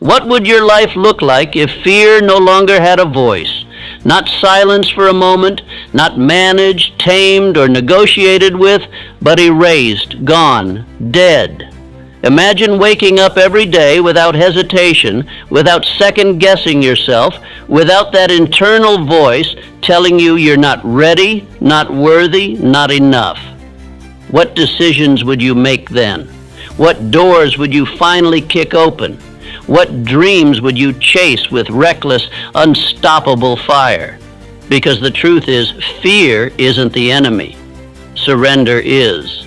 What would your life look like if fear no longer had a voice? Not silenced for a moment, not managed, tamed, or negotiated with, but erased, gone, dead. Imagine waking up every day without hesitation, without second-guessing yourself, without that internal voice telling you you're not ready, not worthy, not enough. What decisions would you make then? What doors would you finally kick open? What dreams would you chase with reckless, unstoppable fire? Because the truth is, fear isn't the enemy. Surrender is.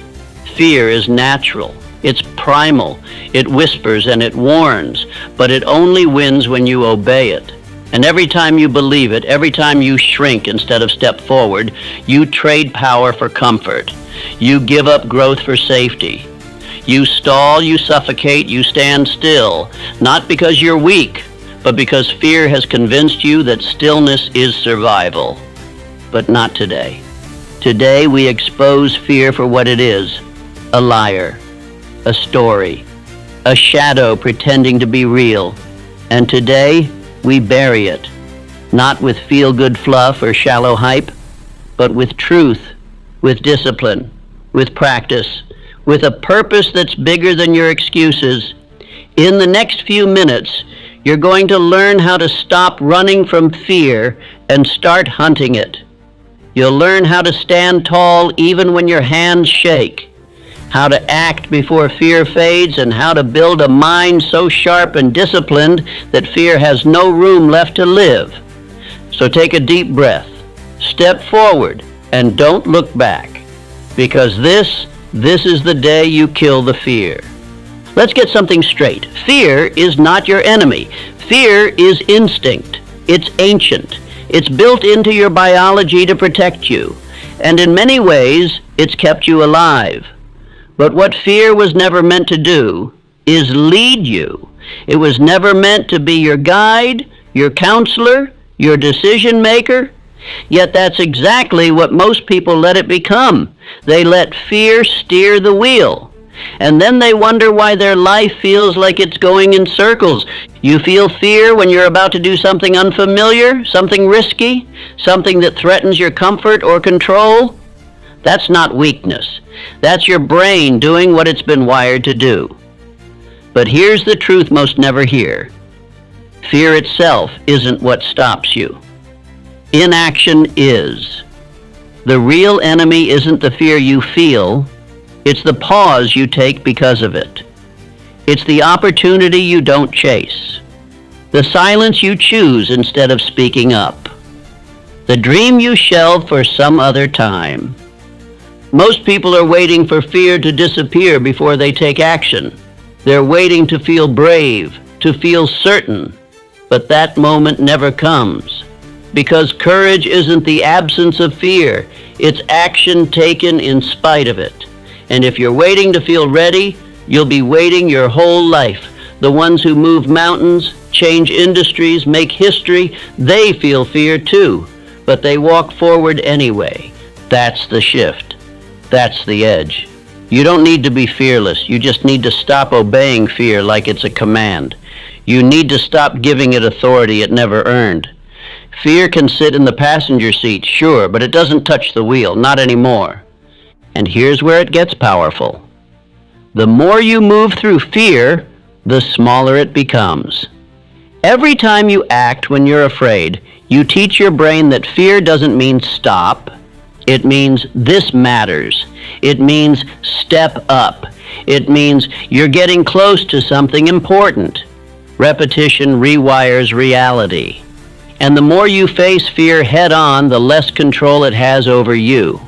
Fear is natural. It's primal. It whispers and it warns, but it only wins when you obey it. And every time you believe it, every time you shrink instead of step forward, you trade power for comfort. You give up growth for safety. You stall, you suffocate, you stand still, not because you're weak, but because fear has convinced you that stillness is survival. But not today. Today we expose fear for what it is, a liar, a story, a shadow pretending to be real. And today we bury it, not with feel-good fluff or shallow hype, but with truth, with discipline, with practice, with a purpose that's bigger than your excuses. In the next few minutes, you're going to learn how to stop running from fear and start hunting it. You'll learn how to stand tall even when your hands shake, how to act before fear fades, and how to build a mind so sharp and disciplined that fear has no room left to live. So take a deep breath, step forward, and don't look back, because this is the day you kill the fear. Let's get something straight. Fear is not your enemy. Fear is instinct. It's ancient. It's built into your biology to protect you. And in many ways, it's kept you alive. But what fear was never meant to do is lead you. It was never meant to be your guide, your counselor, your decision maker. Yet that's exactly what most people let it become. They let fear steer the wheel. And then they wonder why their life feels like it's going in circles. You feel fear when you're about to do something unfamiliar, something risky, something that threatens your comfort or control. That's not weakness. That's your brain doing what it's been wired to do. But here's the truth most never hear. Fear itself isn't what stops you. Inaction is. The real enemy isn't the fear you feel, it's the pause you take because of it. It's the opportunity you don't chase, the silence you choose instead of speaking up, the dream you shelve for some other time. Most people are waiting for fear to disappear before they take action. They're waiting to feel brave, to feel certain, but that moment never comes. Because courage isn't the absence of fear, it's action taken in spite of it. And if you're waiting to feel ready, you'll be waiting your whole life. The ones who move mountains, change industries, make history, they feel fear too, but they walk forward anyway. That's the shift. That's the edge. You don't need to be fearless. You just need to stop obeying fear like it's a command. You need to stop giving it authority it never earned. Fear can sit in the passenger seat, sure, but it doesn't touch the wheel, not anymore. And here's where it gets powerful. The more you move through fear, the smaller it becomes. Every time you act when you're afraid, you teach your brain that fear doesn't mean stop. It means this matters. It means step up. It means you're getting close to something important. Repetition rewires reality. And the more you face fear head on, the less control it has over you.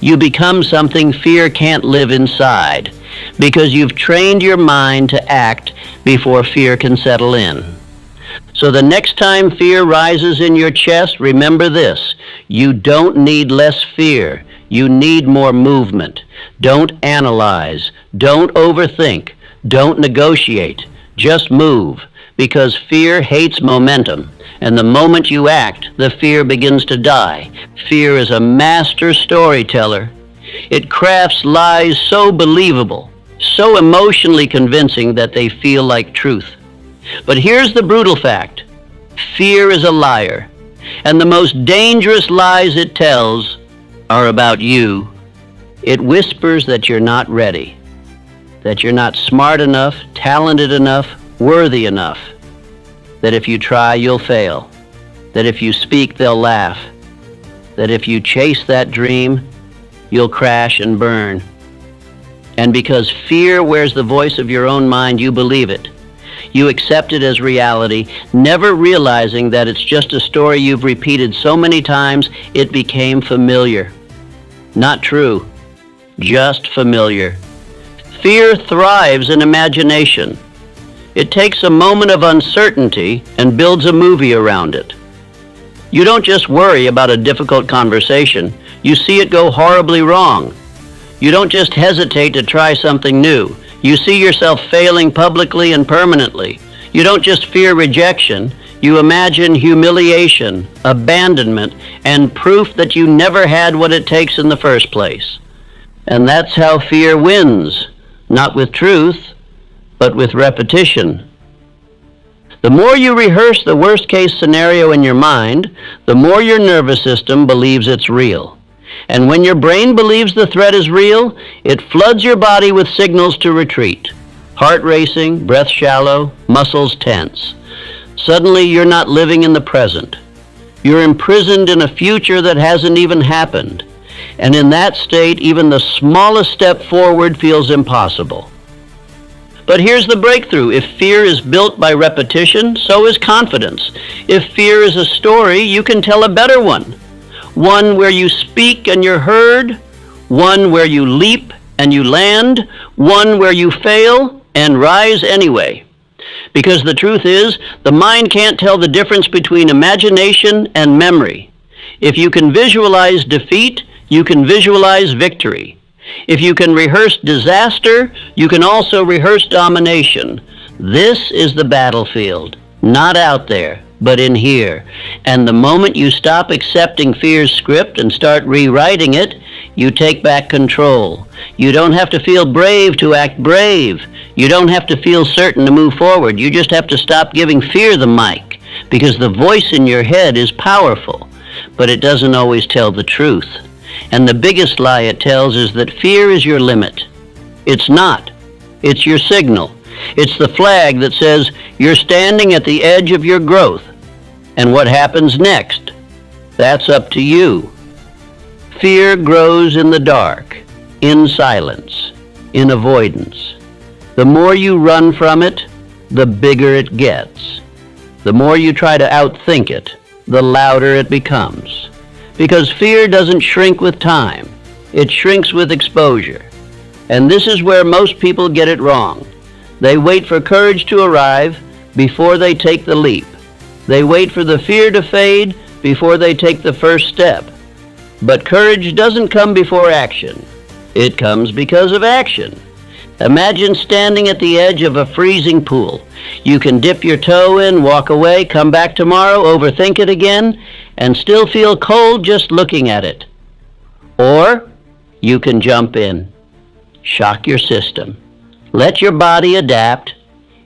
You become something fear can't live inside, because you've trained your mind to act before fear can settle in. So the next time fear rises in your chest, remember this: you don't need less fear. You need more movement. Don't analyze. Don't overthink. Don't negotiate. Just move, because fear hates momentum. And the moment you act, the fear begins to die. Fear is a master storyteller. It crafts lies so believable, so emotionally convincing that they feel like truth. But here's the brutal fact. Fear is a liar, and the most dangerous lies it tells are about you. It whispers that you're not ready, that you're not smart enough, talented enough, worthy enough, that if you try, you'll fail, that if you speak, they'll laugh, that if you chase that dream, you'll crash and burn. And because fear wears the voice of your own mind, you believe it. You accept it as reality, never realizing that it's just a story you've repeated so many times it became familiar. Not true, just familiar. Fear thrives in imagination. It takes a moment of uncertainty and builds a movie around it. You don't just worry about a difficult conversation, you see it go horribly wrong. You don't just hesitate to try something new. You see yourself failing publicly and permanently. You don't just fear rejection. You imagine humiliation, abandonment, and proof that you never had what it takes in the first place. And that's how fear wins, not with truth, but with repetition. The more you rehearse the worst-case scenario in your mind, the more your nervous system believes it's real. And when your brain believes the threat is real, it floods your body with signals to retreat. Heart racing, breath shallow, muscles tense. Suddenly you're not living in the present. You're imprisoned in a future that hasn't even happened. And in that state, even the smallest step forward feels impossible. But here's the breakthrough. If fear is built by repetition, so is confidence. If fear is a story, you can tell a better one. One where you speak and you're heard, one where you leap and you land, one where you fail and rise anyway. Because the truth is, the mind can't tell the difference between imagination and memory. If you can visualize defeat, you can visualize victory. If you can rehearse disaster, you can also rehearse domination. This is the battlefield, not out there, but in here. And the moment you stop accepting fear's script and start rewriting it, you take back control. You don't have to feel brave to act brave. You don't have to feel certain to move forward. You just have to stop giving fear the mic, because the voice in your head is powerful, but it doesn't always tell the truth. And the biggest lie it tells is that fear is your limit. It's not. It's your signal. It's the flag that says you're standing at the edge of your growth. And what happens next? That's up to you. Fear grows in the dark, in silence, in avoidance. The more you run from it, the bigger it gets. The more you try to outthink it, the louder it becomes. Because fear doesn't shrink with time. It shrinks with exposure. And this is where most people get it wrong. They wait for courage to arrive before they take the leap. They wait for the fear to fade before they take the first step. But courage doesn't come before action. It comes because of action. Imagine standing at the edge of a freezing pool. You can dip your toe in, walk away, come back tomorrow, overthink it again, and still feel cold just looking at it. Or you can jump in, shock your system, let your body adapt,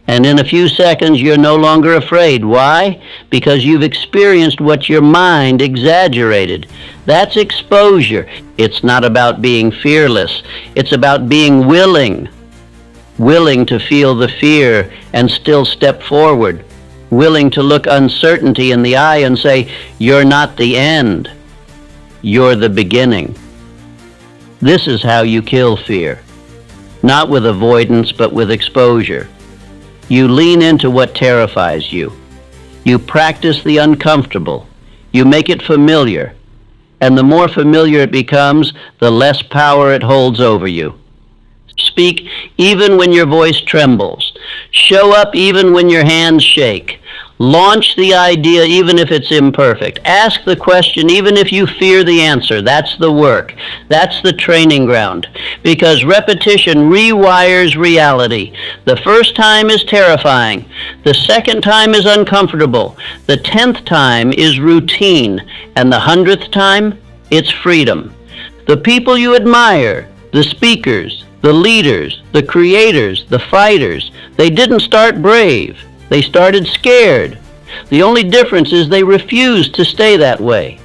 and in a few seconds you're no longer afraid. Why? Because you've experienced what your mind exaggerated. That's exposure. It's not about being fearless. It's about being willing to feel the fear and still step forward, willing to look uncertainty in the eye and say, you're not the end, you're the beginning. This is how you kill fear. Not with avoidance, but with exposure. You lean into what terrifies you. You practice the uncomfortable. You make it familiar. And the more familiar it becomes, the less power it holds over you. Speak even when your voice trembles. Show up even when your hands shake. Launch the idea even if it's imperfect. Ask the question even if you fear the answer. That's the work. That's the training ground. Because repetition rewires reality. The first time is terrifying. The second time is uncomfortable. The 10th time is routine. And the 100th time, it's freedom. The people you admire, the speakers, the leaders, the creators, the fighters, they didn't start brave. They started scared. The only difference is they refused to stay that way.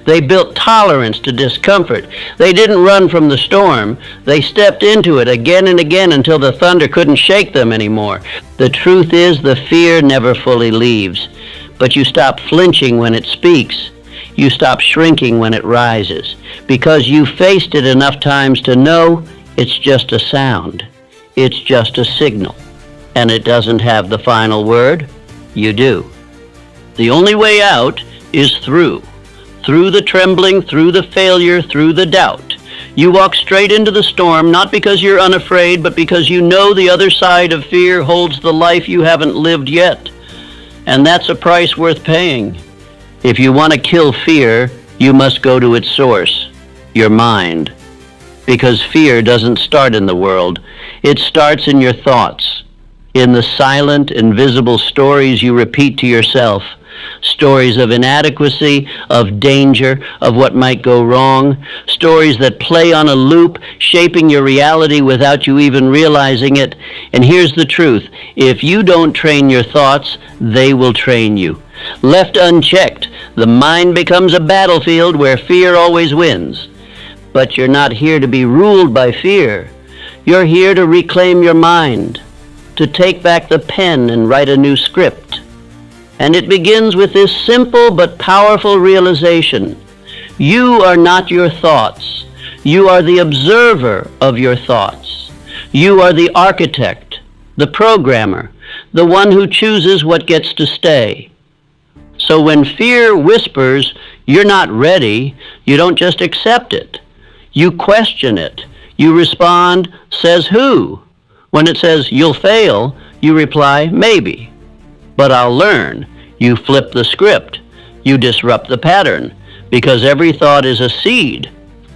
They built tolerance to discomfort. They didn't run from the storm. They stepped into it again and again until the thunder couldn't shake them anymore. The truth is, the fear never fully leaves. But you stop flinching when it speaks. You stop shrinking when it rises. Because you faced it enough times to know it's just a sound. It's just a signal. And it doesn't have the final word. You do. The only way out is through. Through the trembling, through the failure, through the doubt. You walk straight into the storm, not because you're unafraid, but because you know the other side of fear holds the life you haven't lived yet. And that's a price worth paying. If you want to kill fear, you must go to its source, your mind. Because fear doesn't start in the world. It starts in your thoughts, in the silent, invisible stories you repeat to yourself. Stories of inadequacy, of danger, of what might go wrong. Stories that play on a loop, shaping your reality without you even realizing it. And here's the truth. If you don't train your thoughts, they will train you. Left unchecked, the mind becomes a battlefield where fear always wins. But you're not here to be ruled by fear. You're here to reclaim your mind, to take back the pen and write a new script. And it begins with this simple but powerful realization. You are not your thoughts. You are the observer of your thoughts. You are the architect, the programmer, the one who chooses what gets to stay. So when fear whispers, you're not ready, you don't just accept it. You question it. You respond, says who? When it says you'll fail, you reply, maybe. But I'll learn. You flip the script. You disrupt the pattern, because every thought is a seed,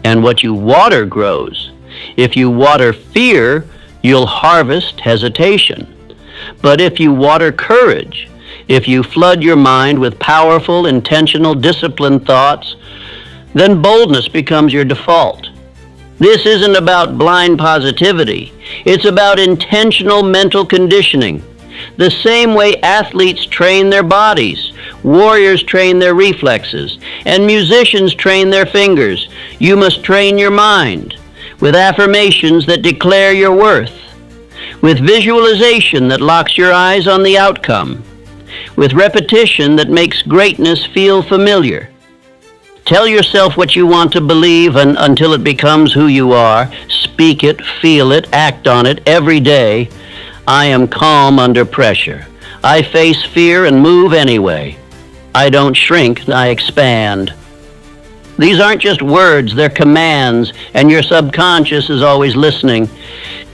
and what you water grows. If you water fear, you'll harvest hesitation. But if you water courage, if you flood your mind with powerful, intentional, disciplined thoughts, then boldness becomes your default. This isn't about blind positivity. It's about intentional mental conditioning. The same way athletes train their bodies, warriors train their reflexes, and musicians train their fingers, you must train your mind with affirmations that declare your worth, with visualization that locks your eyes on the outcome, with repetition that makes greatness feel familiar. Tell yourself what you want to believe until it becomes who you are. Speak it, feel it, act on it every day. I am calm under pressure. I face fear and move anyway. I don't shrink, I expand. These aren't just words, they're commands, and your subconscious is always listening.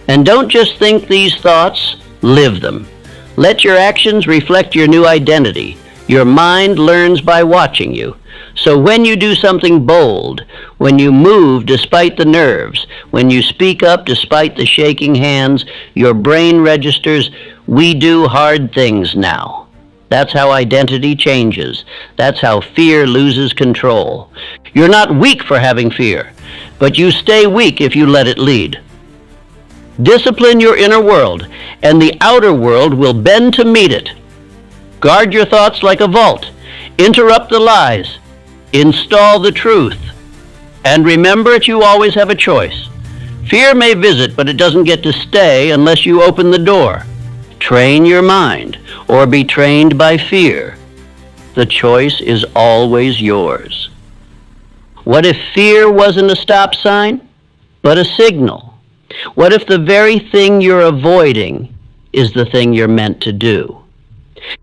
And don't just think these thoughts, live them. Let your actions reflect your new identity. Your mind learns by watching you. So when you do something bold, when you move despite the nerves, when you speak up despite the shaking hands, your brain registers, we do hard things now. That's how identity changes. That's how fear loses control. You're not weak for having fear, but you stay weak if you let it lead. Discipline your inner world, and the outer world will bend to meet it. Guard your thoughts like a vault. Interrupt the lies. Install the truth. And remember you always have a choice. Fear may visit, but it doesn't get to stay unless you open the door. Train your mind, or be trained by fear. The choice is always yours. What if fear wasn't a stop sign, but a signal? What if the very thing you're avoiding is the thing you're meant to do?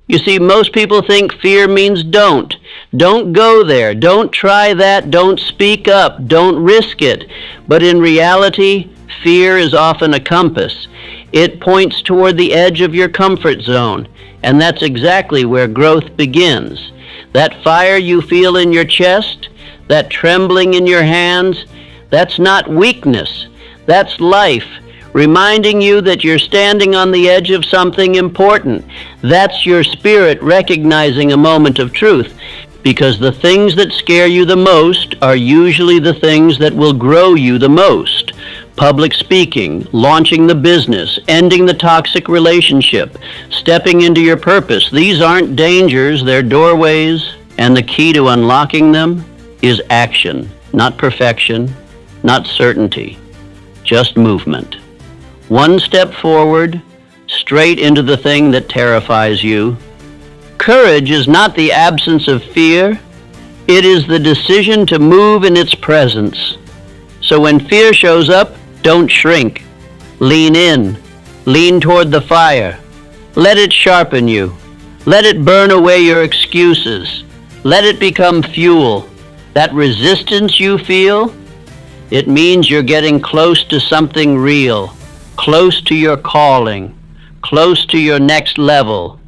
You see, most people think fear means don't. Don't go there. Don't try that. Don't speak up. Don't risk it. But in reality, fear is often a compass. It points toward the edge of your comfort zone, and that's exactly where growth begins. That fire you feel in your chest, that trembling in your hands, that's not weakness. That's life, reminding you that you're standing on the edge of something important. That's your spirit recognizing a moment of truth, because the things that scare you the most are usually the things that will grow you the most. Public speaking, launching the business, ending the toxic relationship, stepping into your purpose. These aren't dangers, they're doorways, and the key to unlocking them is action, not perfection, not certainty, just movement. One step forward, straight into the thing that terrifies you. Courage is not the absence of fear, it is the decision to move in its presence. So when fear shows up, don't shrink. Lean in. Lean toward the fire. Let it sharpen you. Let it burn away your excuses. Let it become fuel. That resistance you feel, it means you're getting close to something real, close to your calling, close to your next level.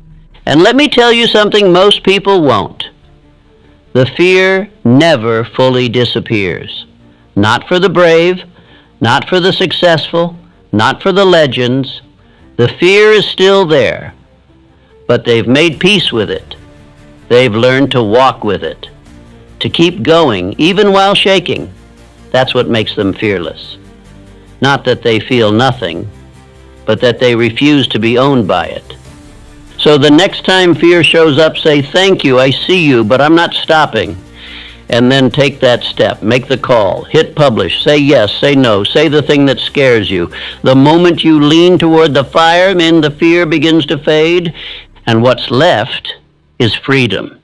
And let me tell you something most people won't. The fear never fully disappears. Not for the brave, not for the successful, not for the legends. The fear is still there, but they've made peace with it. They've learned to walk with it, to keep going even while shaking. That's what makes them fearless. Not that they feel nothing, but that they refuse to be owned by it. So the next time fear shows up, say, "Thank you, I see you, but I'm not stopping." And then take that step, make the call, hit publish, say yes, say no, say the thing that scares you. The moment you lean toward the fire, then the fear begins to fade, and what's left is freedom.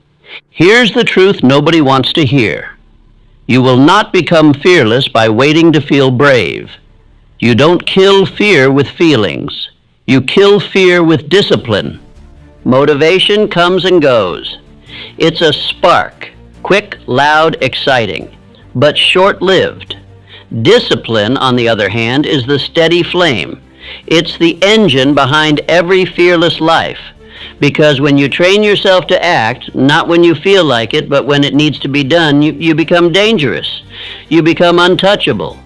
Here's the truth nobody wants to hear. You will not become fearless by waiting to feel brave. You don't kill fear with feelings. You kill fear with discipline. Motivation comes and goes. It's a spark. Quick, loud, exciting, but short-lived. Discipline, on the other hand, is the steady flame. It's the engine behind every fearless life. Because when you train yourself to act, not when you feel like it, but when it needs to be done, you become dangerous. You become untouchable.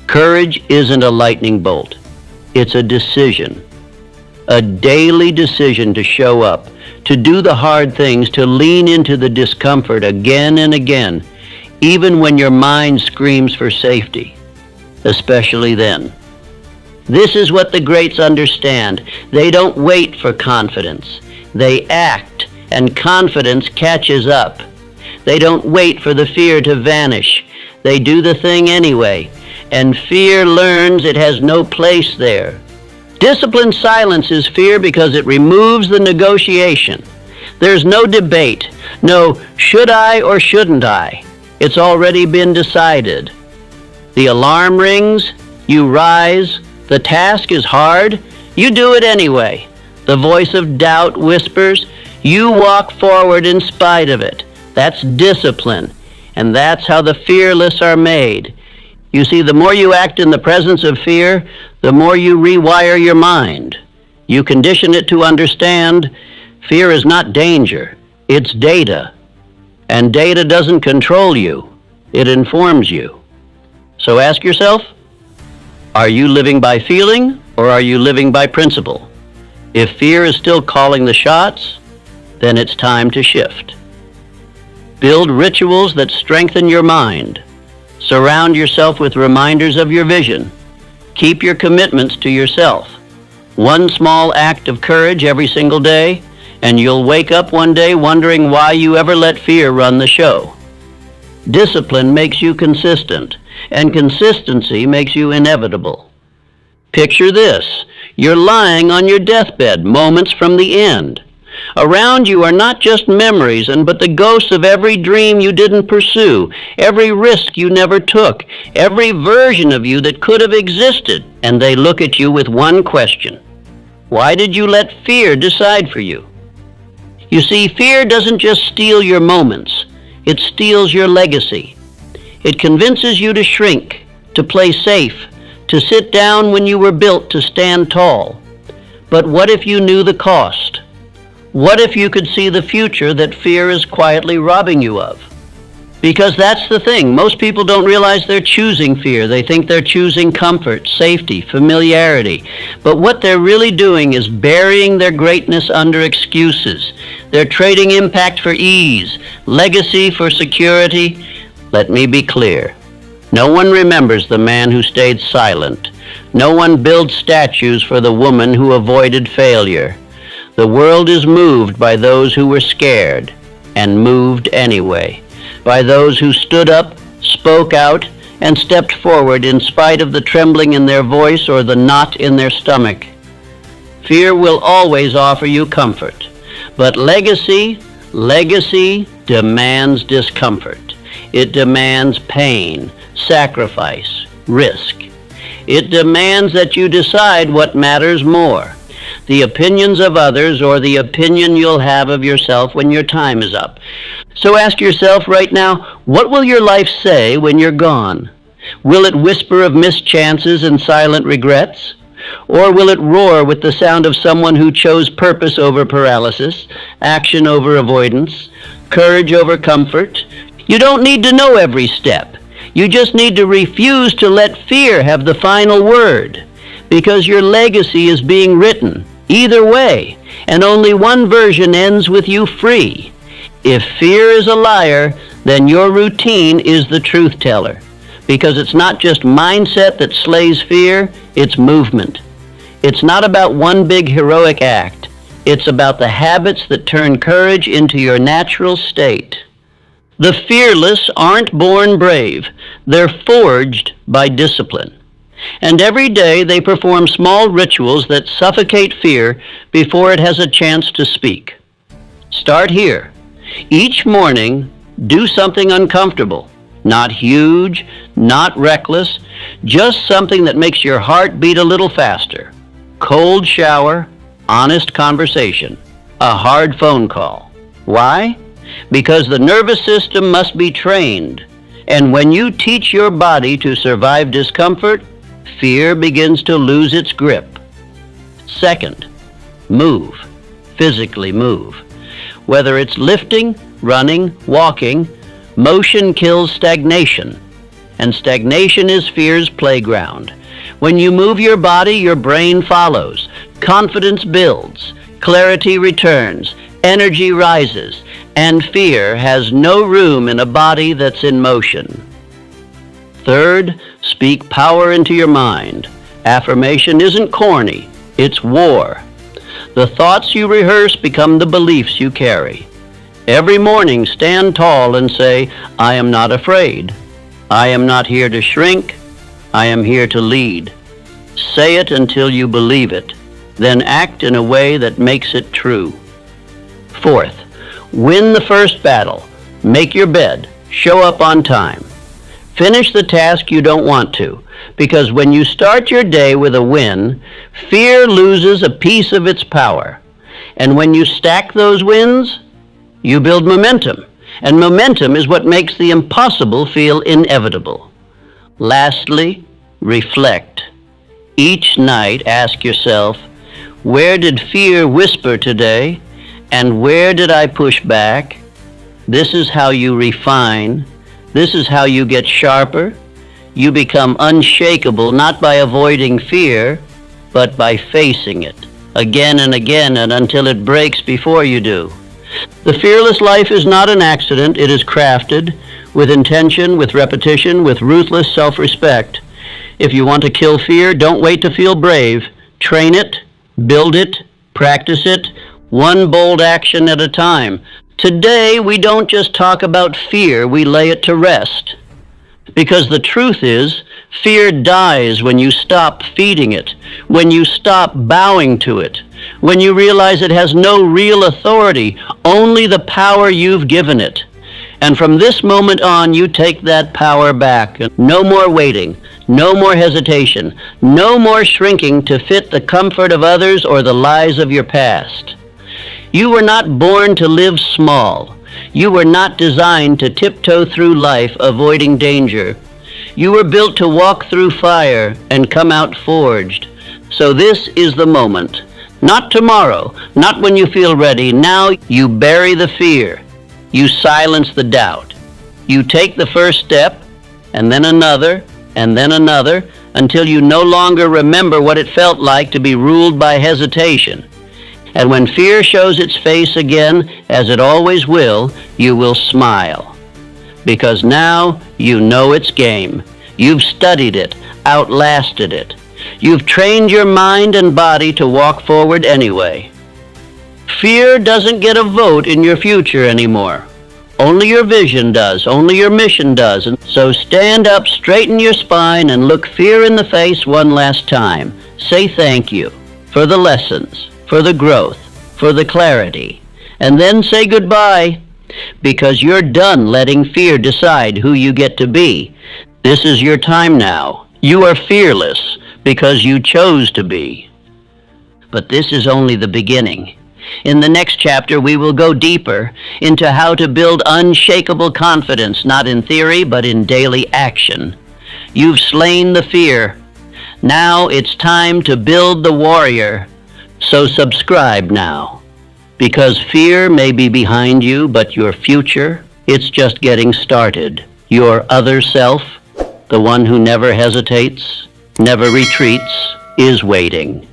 Courage isn't a lightning bolt. It's a decision. A daily decision to show up, to do the hard things, to lean into the discomfort again and again, even when your mind screams for safety, especially then. This is what the greats understand. They don't wait for confidence. They act, and confidence catches up. They don't wait for the fear to vanish. They do the thing anyway, and fear learns it has no place there. Discipline silences fear because it removes the negotiation. There's no debate, no should I or shouldn't I. It's already been decided. The alarm rings, you rise, the task is hard, you do it anyway. The voice of doubt whispers, you walk forward in spite of it. That's discipline, and that's how the fearless are made. You see, the more you act in the presence of fear, the more you rewire your mind. You condition it to understand fear is not danger, it's data. And data doesn't control you, it informs you. So ask yourself, are you living by feeling or are you living by principle? If fear is still calling the shots, then it's time to shift. Build rituals that strengthen your mind. Surround yourself with reminders of your vision. Keep your commitments to yourself. One small act of courage every single day, and you'll wake up one day wondering why you ever let fear run the show. Discipline makes you consistent, and consistency makes you inevitable. Picture this. You're lying on your deathbed, moments from the end. Around you are not just memories, but the ghosts of every dream you didn't pursue, every risk you never took, every version of you that could have existed, and they look at you with one question. Why did you let fear decide for you? You see, fear doesn't just steal your moments, it steals your legacy. It convinces you to shrink, to play safe, to sit down when you were built to stand tall. But what if you knew the cost? What if you could see the future that fear is quietly robbing you of? Because that's the thing. Most people don't realize they're choosing fear. They think they're choosing comfort, safety, familiarity. But what they're really doing is burying their greatness under excuses. They're trading impact for ease, legacy for security. Let me be clear. No one remembers the man who stayed silent. No one builds statues for the woman who avoided failure. The world is moved by those who were scared and moved anyway, by those who stood up, spoke out, and stepped forward in spite of the trembling in their voice or the knot in their stomach. Fear will always offer you comfort, but legacy demands discomfort. It demands pain, sacrifice, risk. It demands that you decide what matters more, the opinions of others or the opinion you'll have of yourself when your time is up. So ask yourself right now, what will your life say when you're gone? Will it whisper of missed chances and silent regrets? Or will it roar with the sound of someone who chose purpose over paralysis, action over avoidance, courage over comfort? You don't need to know every step. You just need to refuse to let fear have the final word, because your legacy is being written either way, and only one version ends with you free. If fear is a liar, then your routine is the truth teller, because it's not just mindset that slays fear, it's movement. It's not about one big heroic act. It's about the habits that turn courage into your natural state. The fearless aren't born brave. They're forged by discipline. And every day they perform small rituals that suffocate fear before it has a chance to speak. Start here. Each morning, do something uncomfortable. Not huge, not reckless, just something that makes your heart beat a little faster. Cold shower, honest conversation, a hard phone call. Why? Because the nervous system must be trained. And when you teach your body to survive discomfort, fear begins to lose its grip. Second, move. Physically move. Whether it's lifting, running, walking, motion kills stagnation. And stagnation is fear's playground. When you move your body, your brain follows. Confidence builds. Clarity returns. Energy rises. And fear has no room in a body that's in motion. Third, speak power into your mind. Affirmation isn't corny, it's war. The thoughts you rehearse become the beliefs you carry. Every morning, stand tall and say, I am not afraid. I am not here to shrink. I am here to lead. Say it until you believe it. Then act in a way that makes it true. Fourth, win the first battle. Make your bed. Show up on time. Finish the task you don't want to, because when you start your day with a win, fear loses a piece of its power. And when you stack those wins, you build momentum. And momentum is what makes the impossible feel inevitable. Lastly, reflect. Each night, ask yourself, where did fear whisper today? And where did I push back? This is how you refine. This is how you get sharper. You become unshakable, not by avoiding fear, but by facing it again and again and until it breaks before you do. The fearless life is not an accident. It is crafted with intention, with repetition, with ruthless self-respect. If you want to kill fear, don't wait to feel brave. Train it, build it, practice it, one bold action at a time. Today, we don't just talk about fear, we lay it to rest. Because the truth is, fear dies when you stop feeding it, when you stop bowing to it, when you realize it has no real authority, only the power you've given it. And from this moment on, you take that power back. No more waiting, no more hesitation, no more shrinking to fit the comfort of others or the lies of your past. You were not born to live small. You were not designed to tiptoe through life avoiding danger. You were built to walk through fire and come out forged. So this is the moment. Not tomorrow, not when you feel ready. Now you bury the fear. You silence the doubt. You take the first step, and then another, until you no longer remember what it felt like to be ruled by hesitation. And when fear shows its face again, as it always will, you will smile. Because now you know its game. You've studied it, outlasted it. You've trained your mind and body to walk forward anyway. Fear doesn't get a vote in your future anymore. Only your vision does, only your mission does. And so stand up, straighten your spine, and look fear in the face one last time. Say thank you for the lessons, for the growth, for the clarity. And then say goodbye, because you're done letting fear decide who you get to be. This is your time now. You are fearless because you chose to be. But this is only the beginning. In the next chapter, we will go deeper into how to build unshakable confidence, not in theory, but in daily action. You've slain the fear. Now it's time to build the warrior. So subscribe now, because fear may be behind you, but your future, it's just getting started. Your other self, the one who never hesitates, never retreats, is waiting.